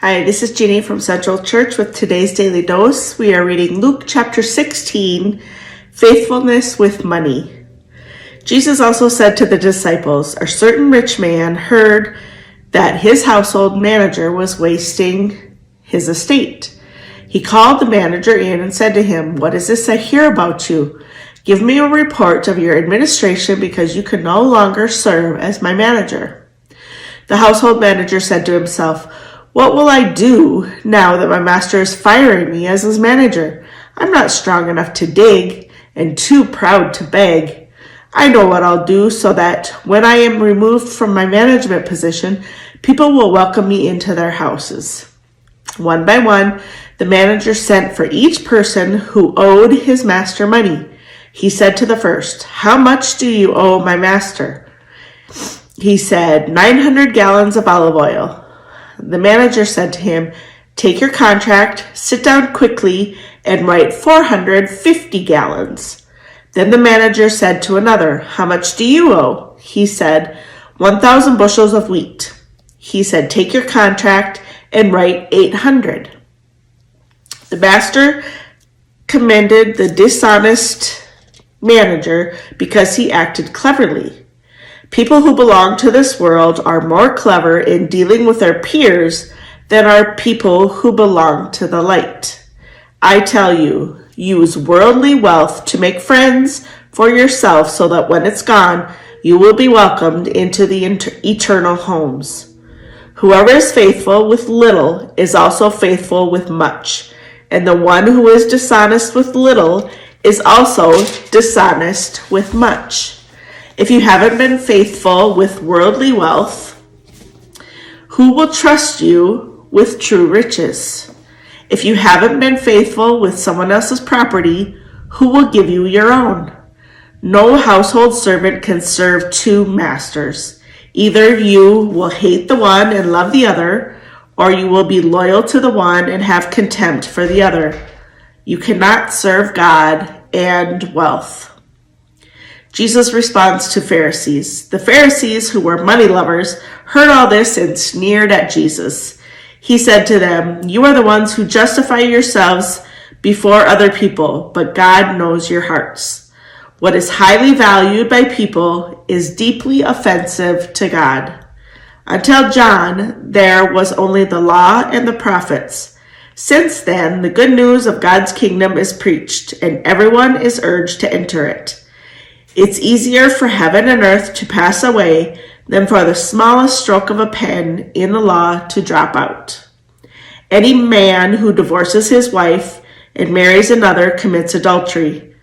Hi, this is Ginny from Central Church with today's Daily Dose. We are reading Luke chapter 16, Faithfulness with Money. Jesus also said to the disciples, a certain rich man heard that his household manager was wasting his estate. He called the manager in and said to him, "What is this I hear about you? Give me a report of your administration because you can no longer serve as my manager." The household manager said to himself, "What will I do now that my master is firing me as his manager? I'm not strong enough to dig and too proud to beg. I know what I'll do so that when I am removed from my management position, people will welcome me into their houses." One by one, the manager sent for each person who owed his master money. He said to the first, "How much do you owe my master?" He said, 900 gallons of olive oil." The manager said to him, "Take your contract, sit down quickly, and write 450 gallons. Then the manager said to another, "How much do you owe?" He said, 1,000 bushels of wheat. He said, "Take your contract and write 800. The master commended the dishonest manager because he acted cleverly. People who belong to this world are more clever in dealing with their peers than are people who belong to the light. I tell you, use worldly wealth to make friends for yourself so that when it's gone, you will be welcomed into the eternal homes. Whoever is faithful with little is also faithful with much, and the one who is dishonest with little is also dishonest with much. If you haven't been faithful with worldly wealth, who will trust you with true riches? If you haven't been faithful with someone else's property, who will give you your own? No household servant can serve two masters. Either you will hate the one and love the other, or you will be loyal to the one and have contempt for the other. You cannot serve God and wealth. Jesus responds to Pharisees. The Pharisees, who were money lovers, heard all this and sneered at Jesus. He said to them, "You are the ones who justify yourselves before other people, but God knows your hearts. What is highly valued by people is deeply offensive to God. Until John, there was only the law and the prophets. Since then, the good news of God's kingdom is preached, and everyone is urged to enter it. It's easier for heaven and earth to pass away than for the smallest stroke of a pen in the law to drop out. Any man who divorces his wife and marries another commits adultery,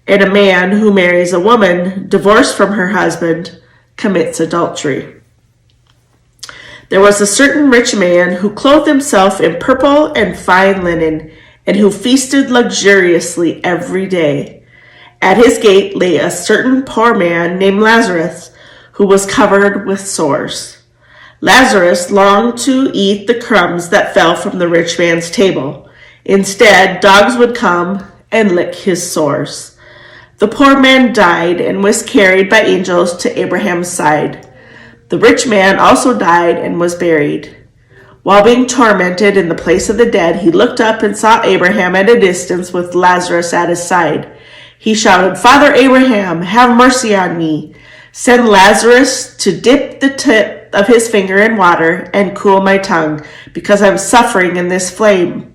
and a man who marries a woman divorced from her husband commits adultery. There was a certain rich man who clothed himself in purple and fine linen, and who feasted luxuriously every day. At his gate lay a certain poor man named Lazarus, who was covered with sores. Lazarus longed to eat the crumbs that fell from the rich man's table. Instead, dogs would come and lick his sores. The poor man died and was carried by angels to Abraham's side. The rich man also died and was buried. While being tormented in the place of the dead, he looked up and saw Abraham at a distance with Lazarus at his side. He shouted, "Father Abraham, have mercy on me. Send Lazarus to dip the tip of his finger in water and cool my tongue, because I'm suffering in this flame."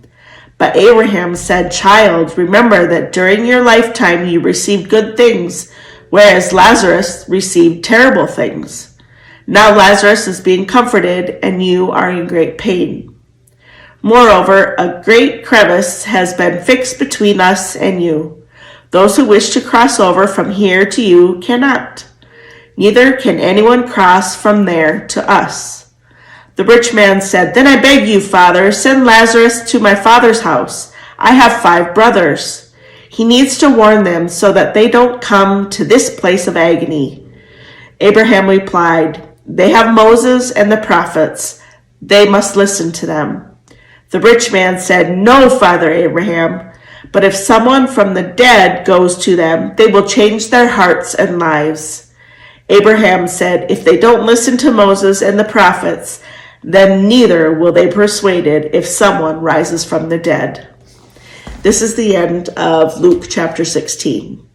But Abraham said, "Child, remember that during your lifetime you received good things, whereas Lazarus received terrible things. Now Lazarus is being comforted, and you are in great pain. Moreover, a great crevice has been fixed between us and you. Those who wish to cross over from here to you cannot. Neither can anyone cross from there to us." The rich man said, "Then I beg you, Father, send Lazarus to my father's house. I have 5 brothers. He needs to warn them so that they don't come to this place of agony." Abraham replied, "They have Moses and the prophets. They must listen to them." The rich man said, "No, Father Abraham. But if someone from the dead goes to them, they will change their hearts and lives." Abraham said, "If they don't listen to Moses and the prophets, then neither will they be persuaded if someone rises from the dead. This is the end of Luke chapter 16.